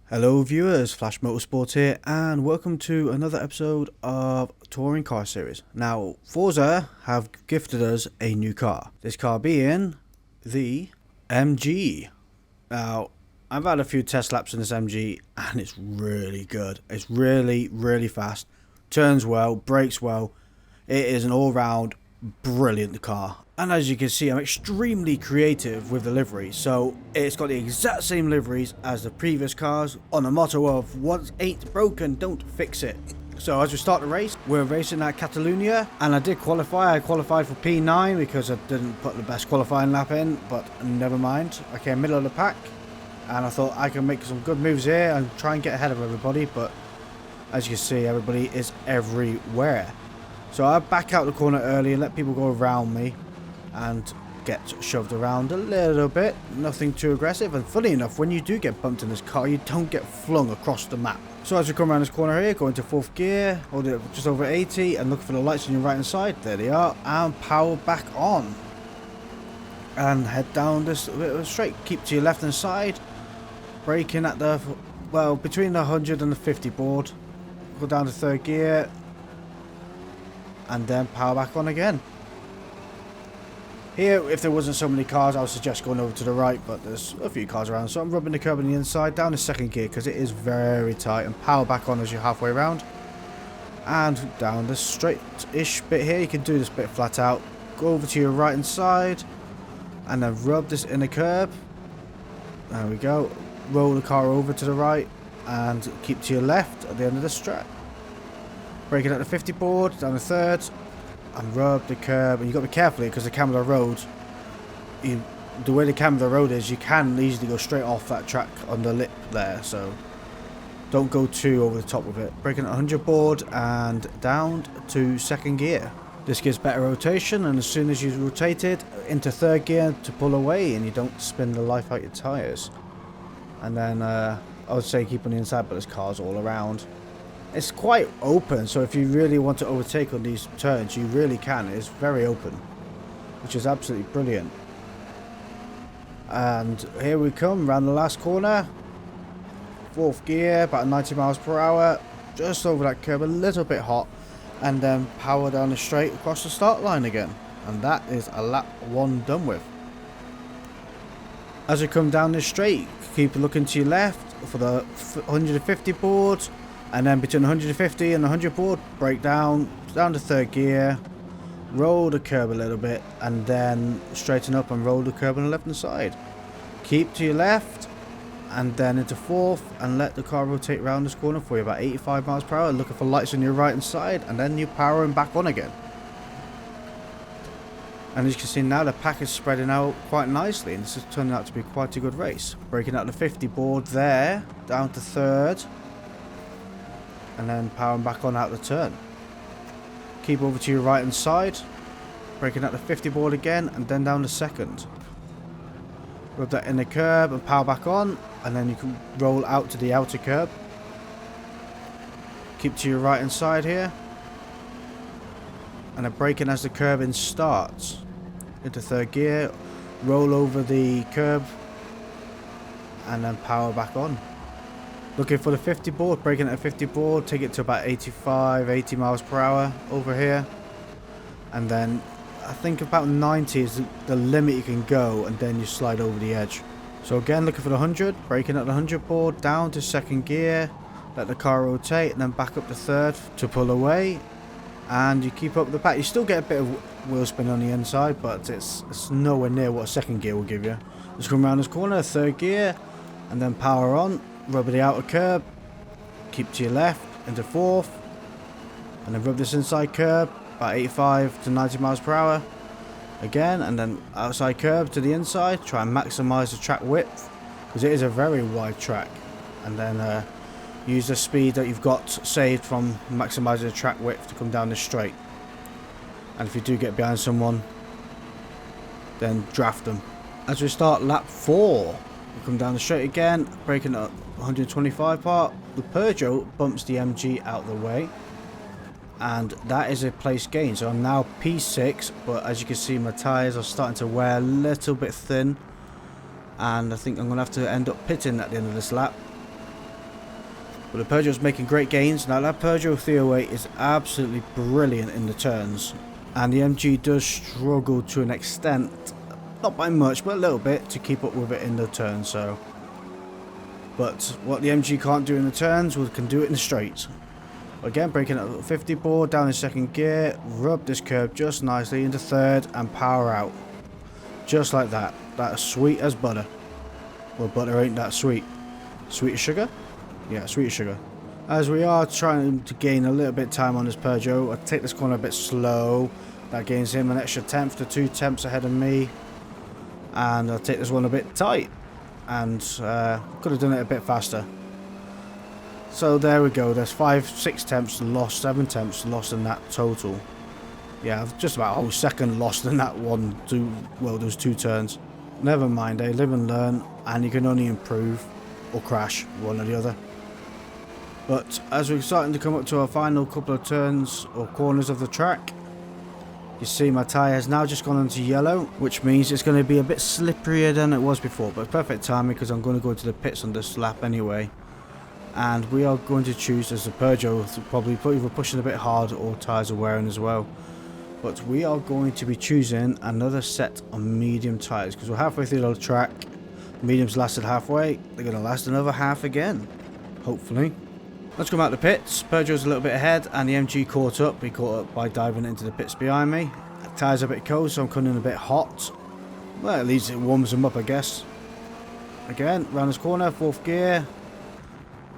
Hello viewers, Flash Motorsport here and welcome to another episode of Touring Car Series. Now Forza have gifted us a new car, this car being the MG. Now I've had a few test laps in this MG and it's really good. It's really fast, turns well, brakes well. It is an all-round brilliant car. And as you can see, I'm extremely creative with the livery. So it's got the exact same liveries as the previous cars on the motto of what ain't broken, don't fix it. So as we start the race, we're racing at Catalonia, and I did qualify. I qualified for P9 because I didn't put the best qualifying lap in, but never mind. I came middle of the pack and I thought I can make some good moves here and try and get ahead of everybody, but as you can see, everybody is everywhere. So I back out the corner early and let people go around me and get shoved around a little bit, nothing too aggressive. And funny enough, when you do get bumped in this car, you don't get flung across the map. So as we come around this corner here, go into fourth gear, hold it just over 80 and look for the lights on your right hand side. There they are, and power back on and head down this straight. Keep to your left hand side, braking at the, well, between the 100 and the 50 board. Go down to third gear and then power back on again. Here, if there wasn't so many cars, I would suggest going over to the right, but there's a few cars around, so I'm rubbing the curb on the inside, down to second gear, because it is very tight, and power back on as you're halfway around. And down the straight-ish bit here, you can do this bit flat out. Go over to your right hand side, and then rub this inner curb. There we go. Roll the car over to the right, and keep to your left at the end of the strap. Braking at the 50 board, down the third. And rub the curb, and you've got to be careful here because the camera road, the way the camera road is, you can easily go straight off that track on the lip there, so don't go too over the top of it. Braking at 100 board and down to second gear. This gives better rotation, and as soon as you rotate it into third gear to pull away and you don't spin the life out your tyres. And then I would say keep on the inside, but there's cars all around. It's quite open, so if you really want to overtake on these turns, you really can. It's very open, which is absolutely brilliant. And here we come, around the last corner. Fourth gear, about 90 miles per hour. Just over that curb, a little bit hot. And then power down the straight across the start line again. And that is a lap one done with. As we come down this straight, keep looking to your left for the 150 boards. And then between 150 and 100 board, brake down to third gear, roll the curb a little bit, and then straighten up and roll the curb on the left hand side. Keep to your left, and then into fourth, and let the car rotate around this corner for you, about 85 miles per hour, looking for lights on your right hand side, and then you're powering back on again. And as you can see now, the pack is spreading out quite nicely, and this is turning out to be quite a good race. Braking out the 50 board there, down to third. And then powering back on out the turn. Keep over to your right hand side, braking at the 50 board again, and then down the second. Rub that inner curb and power back on, and then you can roll out to the outer curb. Keep to your right hand side here, and then braking as the curb in starts. Into third gear, roll over the curb, and then power back on. Looking for the 50 board, braking at a 50 board, take it to about 85, 80 miles per hour over here. And then I think about 90 is the limit you can go, and then you slide over the edge. So again, looking for the 100, braking at the 100 board, down to second gear, let the car rotate, and then back up to third to pull away. And you keep up the pack. You still get a bit of wheel spin on the inside, but it's nowhere near what a second gear will give you. Just come around this corner, third gear, and then power on. Rub the outer curb, keep to your left, into fourth, and then rub this inside curb, about 85 to 90 miles per hour, again, and then outside curb to the inside, try and maximise the track width, because it is a very wide track, and then use the speed that you've got saved from maximising the track width to come down this straight. And if you do get behind someone, then draft them. As we start lap 4, we come down the straight again, braking at 125 part. The Peugeot bumps the MG out of the way, and that is a place gain. So I'm now P6, but as you can see, my tyres are starting to wear a little bit thin, and I think I'm going to have to end up pitting at the end of this lap. But the Peugeot's making great gains. Now that Peugeot 308 is absolutely brilliant in the turns, and the MG does struggle to an extent, not by much but a little bit, to keep up with it in the turns. So, but what the MG can't do in the turns, we can do it in the straights. Again, breaking up 50 board, down in second gear, rub this curb just nicely into third and power out. Just like that. That's sweet as butter. Well, butter ain't that sweet. Sweet as sugar? Yeah, sweet as sugar. As we are trying to gain a little bit of time on this Peugeot, I take this corner a bit slow. That gains him an extra tenth to 2 tenths ahead of me. And I'll take this one a bit tight. And could have done it a bit faster. So there we go. There's 5-6 tenths lost, 7 tenths lost in that total. Yeah, I've just about a whole second lost in that those 2 turns. Never mind, eh? Live and learn, and you can only improve or crash, one or the other. But as we're starting to come up to our final couple of turns or corners of the track, you see my tyre has now just gone into yellow, which means it's going to be a bit slipperier than it was before. But perfect timing, because I'm going to go to the pits on this lap anyway. And we are going to choose as a Peugeot, probably either pushing a bit hard or tyres are wearing as well. But we are going to be choosing another set of medium tyres, because we're halfway through the track. Mediums lasted halfway, they're going to last another half again, hopefully. Let's come out the pits. Peugeot's a little bit ahead, and the MG caught up. He caught up by diving into the pits behind me. The tyres are a bit cold, so I'm coming in a bit hot. Well, at least it warms them up, I guess. Again, round this corner, 4th gear.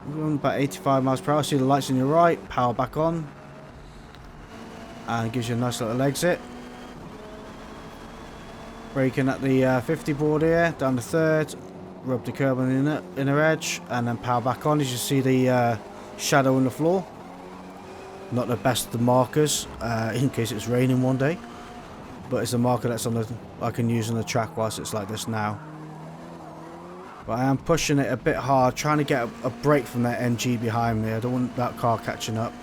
We're going about 85 miles per hour. See the lights on your right, power back on. And it gives you a nice little exit. Braking at the 50 board here, down the third. Rub the curb on the inner edge, and then power back on. As you see the shadow on the floor. Not the best of the markers, in case it's raining one day. But it's a marker that's I can use on the track whilst it's like this now. But I am pushing it a bit hard, trying to get a break from that MG behind me. I don't want that car catching up.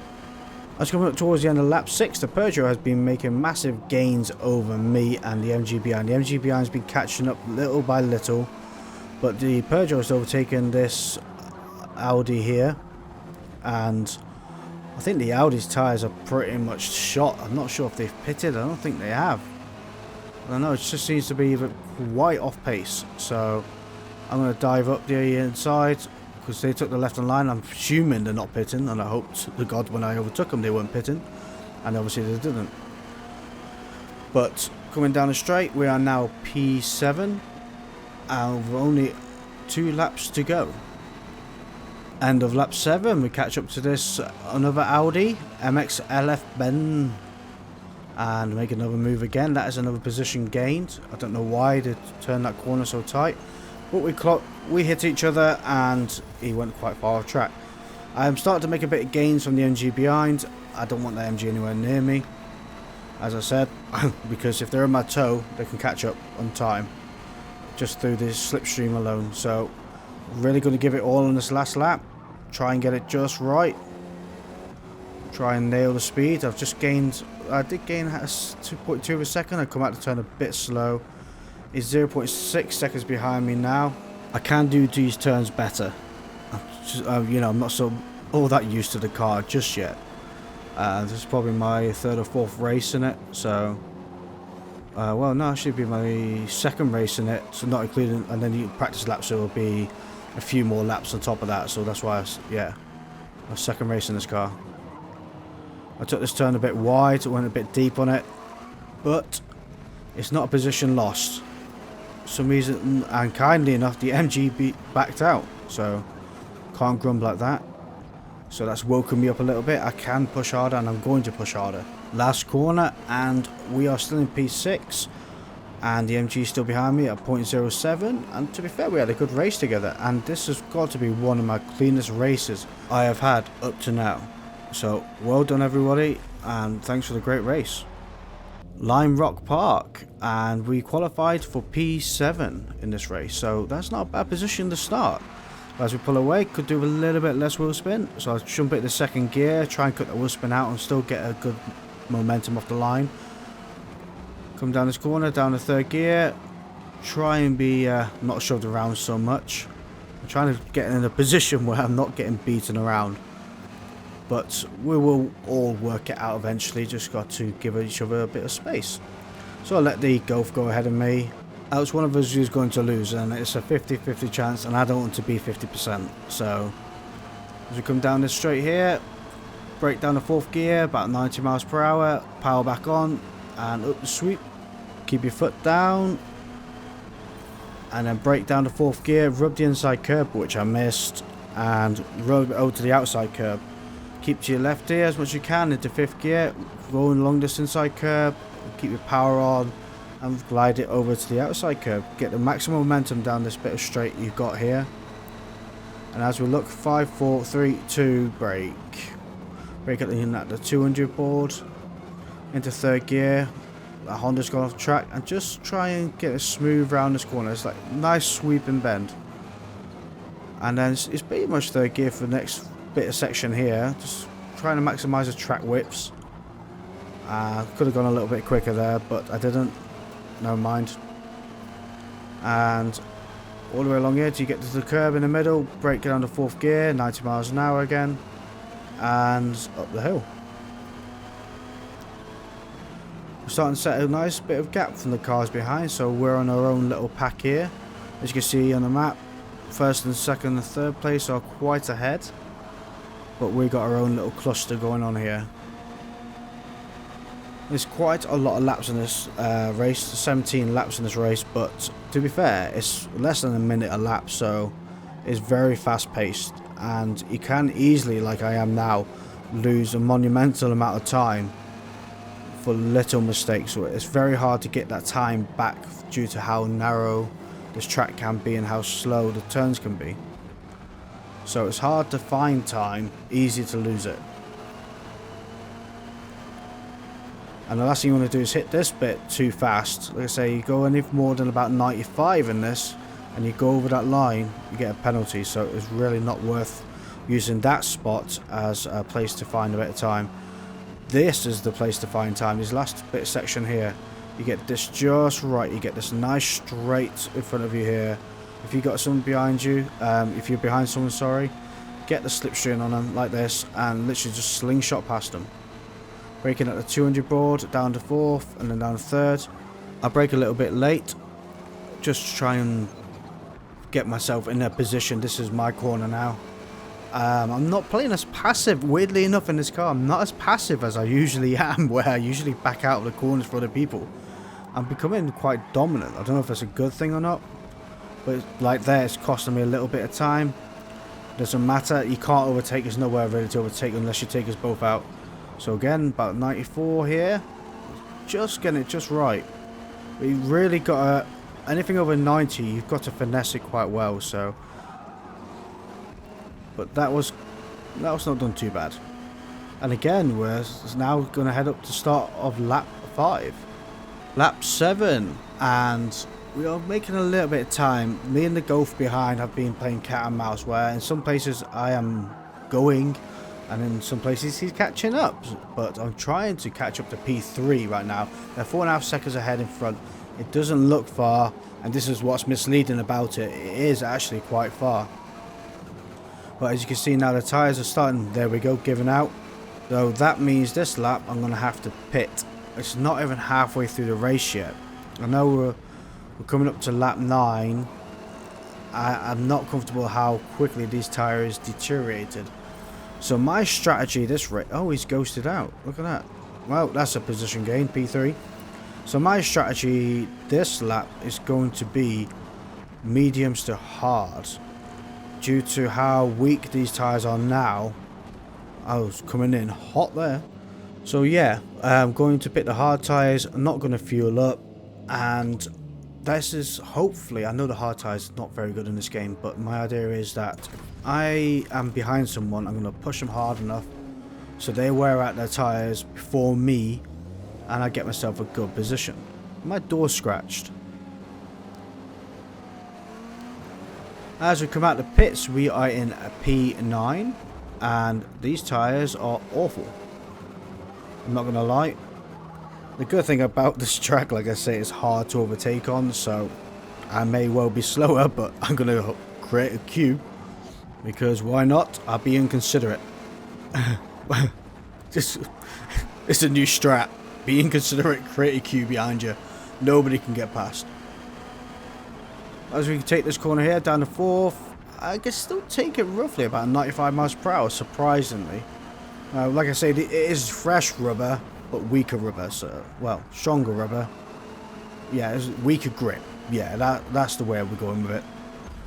As coming up towards the end of lap 6, the Peugeot has been making massive gains over me and the MG behind. The MG behind has been catching up little by little, but the Peugeot has overtaken this Audi here, and I think the Audi's tyres are pretty much shot. I'm not sure if they've pitted. I don't think they have. I don't know, it just seems to be quite off pace. So I'm going to dive up the inside, because they took the left-hand line. I'm assuming they're not pitting, and I hoped to God when I overtook them they weren't pitting, and obviously they didn't. But coming down the straight, we are now P7, and we've only 2 laps to go. End of lap 7, we catch up to this another Audi MX LF Ben, and make another move again. That is another position gained. I don't know why they turned that corner so tight. But we hit each other, and he went quite far off track. I am starting to make a bit of gains from the MG behind. I don't want the MG anywhere near me, as I said, because if they're in my toe, they can catch up on time, just through this slipstream alone. So, really going to give it all on this last lap. Try and get it just right. Try and nail the speed. I did gain 2.2 of a second. I come out to turn a bit slow. Is 0.6 seconds behind me now. I can do these turns better. You know, I'm not all that used to the car just yet. This is probably my 3rd or 4th race in it. So, well, no, it should be my 2nd race in it. So not including, and then you practice laps. So it will be a few more laps on top of that. So that's why, yeah, my 2nd race in this car. I took this turn a bit wide. Went a bit deep on it, but it's not a position lost. For some reason, and kindly enough, the MG backed out, so can't grumble at that. So that's woken me up a little bit. I can push harder, and I'm going to push harder. Last corner, and we are still in P6, and the MG is still behind me at 0.07. And to be fair, we had a good race together, and this has got to be one of my cleanest races I have had up to now. So well done, everybody, and thanks for the great race. Lime Rock Park, and we qualified for P7 in this race, so that's not a bad position to start. As we pull away, could do a little bit less wheel spin, so I'll jump it to 2nd gear, try and cut the wheel spin out and still get a good momentum off the line. Come down this corner, down to 3rd gear, try and be not shoved around so much. I'm trying to get in a position where I'm not getting beaten around. But we will all work it out eventually, just got to give each other a bit of space. So I'll let the Golf go ahead of me. Else one of us is going to lose, and it's a 50-50 chance, and I don't want to be 50%. So as we come down this straight here, brake down the 4th gear, about 90 miles per hour, power back on, and up the sweep. Keep your foot down, and then brake down the 4th gear, rub the inside curb, which I missed, and rub it over to the outside curb. Keep to your left ear as much as you can into 5th gear, going along this inside curb, keep your power on, and glide it over to the outside curb. Get the maximum momentum down this bit of straight you've got here. And as we look, 5, 4, 3, 2, brake. Brake at the 200 board, into 3rd gear. The Honda's gone off track, and just try and get it smooth round this corner. It's like nice sweep and bend. And then it's pretty much 3rd gear for the next bit of section here, just trying to maximize the track whips. Could have gone a little bit quicker there, but I didn't. No mind. And all the way along here till you get to the curb in the middle, brake down to 4th gear, 90 miles an hour again, and up the hill. We're starting to set a nice bit of gap from the cars behind, so we're on our own little pack here. As you can see on the map, 1st and 2nd and 3rd place are quite ahead. But we got our own little cluster going on here. There's quite a lot of laps in this race, 17 laps in this race, but to be fair, it's less than a minute a lap, so it's very fast paced, and you can easily, like I am now, lose a monumental amount of time for little mistakes. So it's very hard to get that time back due to how narrow this track can be and how slow the turns can be. So it's hard to find time, easy to lose it. And the last thing you want to do is hit this bit too fast. Like I say, you go any more than about 95 in this, and you go over that line, you get a penalty. So it's really not worth using that spot as a place to find a bit of time. This is the place to find time. This last bit of section here, you get this just right. You get this nice straight in front of you here. If you got someone behind you, if you're behind someone, sorry, get the slipstream on them like this and literally just slingshot past them. Braking at the 200 board, down to 4th and then down to 3rd. I brake a little bit late, just to try and get myself in that position. This is my corner now. I'm not playing as passive, weirdly enough, in this car. I'm not as passive as I usually am, where I usually back out of the corners for other people. I'm becoming quite dominant. I don't know if that's a good thing or not. But like there, it's costing me a little bit of time. Doesn't matter, you can't overtake, there's nowhere really to overtake unless you take us both out. So again, about 94 here. Just getting it just right. But you really got to, anything over 90, you've got to finesse it quite well, so. But that was not done too bad. And again, we're now going to head up to start of lap 5. Lap 7, and we are making a little bit of time. Me and the Golf behind have been playing cat and mouse, where in some places I am going, and in some places he's catching up. But I'm trying to catch up to P3 right now. They're 4.5 seconds ahead in front. It doesn't look far, and this is what's misleading about it. It is actually quite far. But as you can see now, the tyres are starting, there we go, giving out. So that means this lap I'm going to have to pit. It's not even halfway through the race yet. I know we're coming up to lap 9. I'm not comfortable how quickly these tyres deteriorated. So my strategy this race... Oh, he's ghosted out. Look at that. Well, that's a position gain, P3. So my strategy this lap is going to be mediums to hard. Due to how weak these tyres are now. I was coming in hot there. So yeah, I'm going to pick the hard tyres. I'm not going to fuel up. And this is hopefully, I know the hard tyres are not very good in this game, but my idea is that if I am behind someone, I'm going to push them hard enough so they wear out their tyres before me and I get myself a good position. My door's scratched. As we come out the pits, we are in a P9 and these tyres are awful. I'm not going to lie. The good thing about this track, like I say, it's hard to overtake on, so I may well be slower, but I'm going to create a queue, because why not? I'll be inconsiderate. Just, it's a new strat. Be inconsiderate, create a queue behind you. Nobody can get past. As we take this corner here, down the 4th, I can still take it roughly about 95 miles per hour, surprisingly. Like I said, it is fresh rubber, but weaker rubber, so, well, stronger rubber. Yeah, it's weaker grip. Yeah, that's the way we're going with it.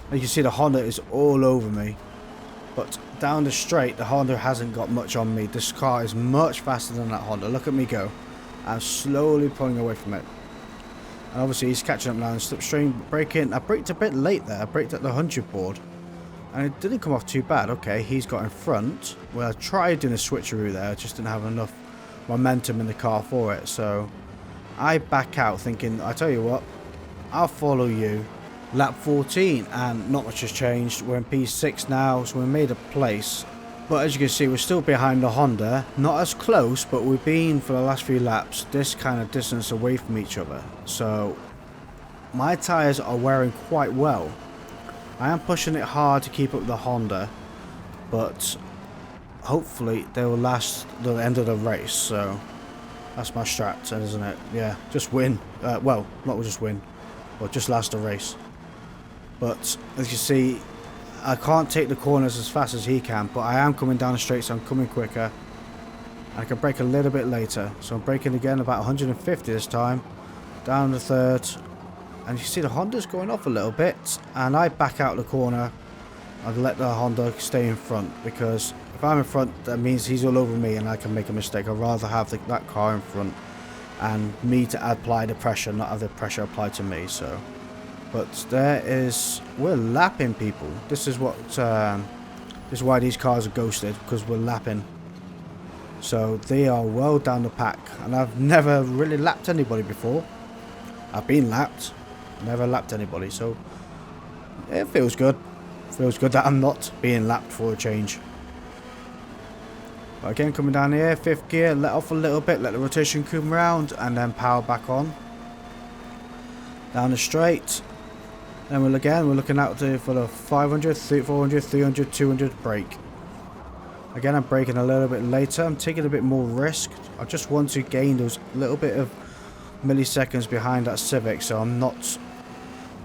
As you can see, the Honda is all over me. But down the straight, the Honda hasn't got much on me. This car is much faster than that Honda. Look at me go. I'm slowly pulling away from it. And obviously, he's catching up now in slipstream. Braking. I braked a bit late there. I braked at the 100 board. And it didn't come off too bad. Okay, he's got in front. Well, I tried doing a switcheroo there. I just didn't have enough momentum in the car for it. So I back out thinking, I tell you what, I'll follow you. Lap 14, and not much has changed. We're in P6 now, so we made a place. But as you can see, we're still behind the Honda. Not as close, but we've been for the last few laps this kind of distance away from each other. So my tyres are wearing quite well. I am pushing it hard to keep up the Honda, but hopefully they will last the end of the race. So that's my strat, isn't it? Yeah, just win. Well, not just win, but just last the race. But as you see, I can't take the corners as fast as he can, but I am coming down the straight, so I'm coming quicker. I can brake a little bit later, so I'm braking again about 150 this time. Down the 3rd, and you see the Honda's going off a little bit, and I back out the corner and let the Honda stay in front, because if I'm in front, that means he's all over me and I can make a mistake. I'd rather have that car in front and me to apply the pressure, not have the pressure applied to me. So. But there is, we're lapping people. This is what, this is why these cars are ghosted, because we're lapping. So they are well down the pack, and I've never really lapped anybody before. I've been lapped, never lapped anybody, so it feels good. Feels good that I'm not being lapped for a change. But again, coming down here, 5th gear, let off a little bit, let the rotation come round, and then power back on. Down the straight. Then we're looking out for the 500, 400, 300, 200 brake. Again, I'm braking a little bit later. I'm taking a bit more risk. I just want to gain those little bit of milliseconds behind that Civic, so I'm not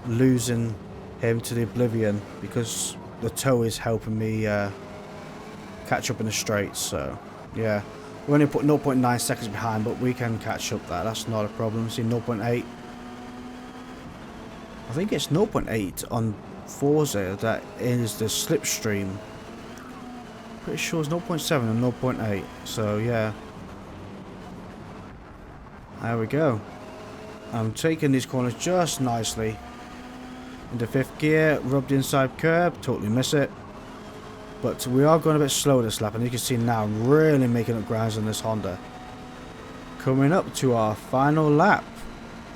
losing him to the oblivion, because the toe is helping me catch up in the straights. So yeah, we only put 0.9 seconds behind, but we can catch up that. That's not a problem. See, 0.8. I think it's 0.8 on Forza that is the slipstream. Pretty sure it's 0.7 and 0.8. So yeah, there we go. I'm taking these corners just nicely. Into 5th gear, rub the inside curb, totally miss it. But we are going a bit slow this lap, and you can see now I'm really making up grounds on this Honda. Coming up to our final lap.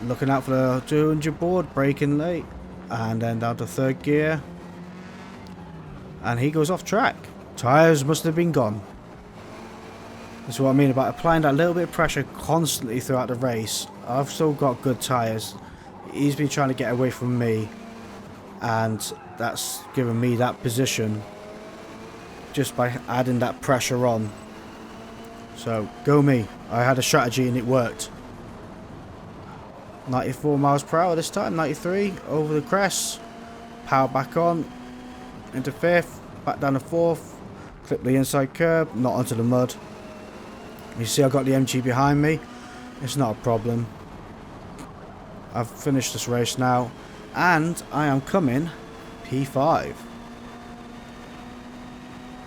Looking out for the 200 board, braking late, and then down to 3rd gear, and he goes off track. Tyres must have been gone. That's what I mean about applying that little bit of pressure constantly throughout the race. I've still got good tyres. He's been trying to get away from me, and that's given me that position just by adding that pressure on. So go me. I had a strategy and it worked. 94 miles per hour this time, 93 over the crest, power back on, into 5th, back down to 4th, clip the inside curb, not onto the mud. You see I've got the MG behind me, it's not a problem. I've finished this race now, and I am coming P5.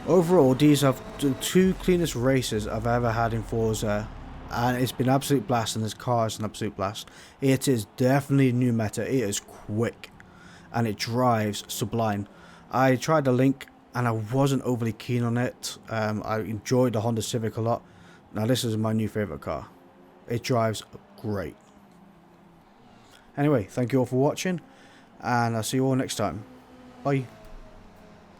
Overall, these are the 2 cleanest races I've ever had in Forza. And it's been an absolute blast, and this car is an absolute blast. It is definitely a new meta. It is quick, and it drives sublime. I tried the Link, and I wasn't overly keen on it. I enjoyed the Honda Civic a lot. Now this is my new favourite car. It drives great. Anyway, thank you all for watching, and I'll see you all next time. Bye.